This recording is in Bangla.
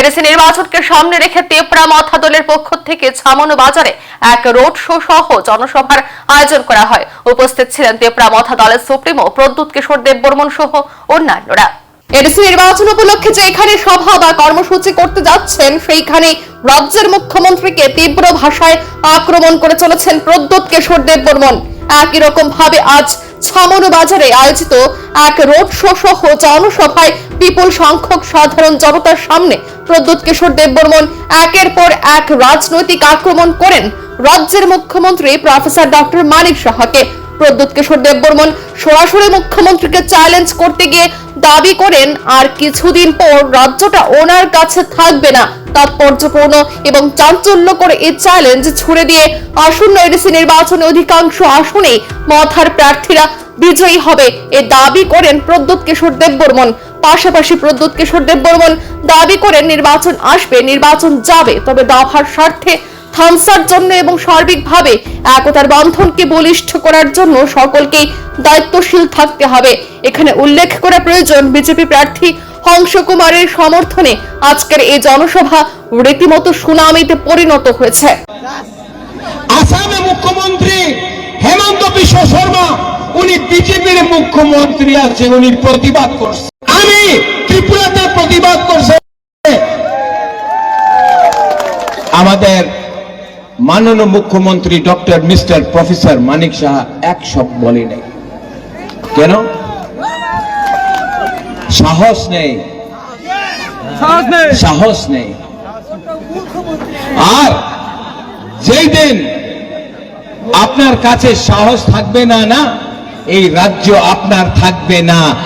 এডিসি নির্বাচনকে সামনে রেখে তেপরা মথা দলের পক্ষ থেকে ছামনো বাজারে এক রোড শো সহ জনসভার আয়োজন করা হয়। উপস্থিত ছিলেন তেপরা মথা দলের সুপ্রিমো প্রদ্যুৎ কিশোর দেববর্মন সহ অন্যান্যরা। এডিসি নির্বাচন উপলক্ষে যে এখানে সভা বা কর্মসূচি করতে যাচ্ছেন সেইখানে রাজ্যের মুখ্যমন্ত্রীকে তীব্র ভাষায় আক্রমণ করে চলেছেন প্রদ্যুৎ কিশোর দেববর্মন। একই রকম ভাবে আজ ছামনো বাজারে আয়োজিত এক রোড শো সহ জনসভায় বিপুল সংখ্যক সাধারণ জনতার সামনে প্রদ্যুৎ কিশোর দেববর্মন একের পর এক রাজনৈতিক আক্রমণ করেন রাজ্যের মুখ্যমন্ত্রী প্রফেসর ডক্টর মানিক সাহাকে। প্রদ্যুৎ কিশোর দেববর্মন সরাসরি মুখ্যমন্ত্রীকে চ্যালেঞ্জ করতে গিয়ে দাবি করেন আর কিছুদিন পর রাজ্যটা ওনার কাছে থাকবে না। তাৎপর্যপূর্ণ এবং চাঞ্চল্যকর এই চ্যালেঞ্জ ছুড়ে দিয়ে আসন্ন এডিসি নির্বাচনে অধিকাংশ আসনেই মথার প্রার্থীরা বিজয়ী হবে এ দাবি করেন প্রদ্যুৎ কিশোর দেববর্মন। পাশাপাশি প্রদ্যুৎ কিশোর দেববর্মন দাবি করেন নির্বাচন আসবে, নির্বাচন যাবে, তবে দফার স্বার্থে থামসার জন্য এবং সার্বিকভাবে একতার বন্ধনকে বলিষ্ঠ করার জন্য সকলকেই দায়িত্বশীল থাকতে হবে। এখানে উল্লেখ করা প্রয়োজন বিজেপি প্রার্থী হংস কুমারের সমর্থনে আজকের এই জনসভা রীতিমতো সুনামিতে পরিণত হয়েছে। আসামে মুখ্যমন্ত্রী হেমন্ত বিশ্ব শর্মা উনি বিজেপির মুখ্যমন্ত্রী আছে, উনি প্রতিবাদ করছে। আমি ত্রিপুরাতে প্রতিবাদ করছে। আমাদের মাননীয় মুখ্যমন্ত্রী doctor mister professor Manik Saha এক শব্দ বলে নাই। কেন? সাহস নেই, সাহস নেই। আর যেই দিন আপনার কাছে সাহস থাকবে না, এই রাজ্য আপনার থাকবে না।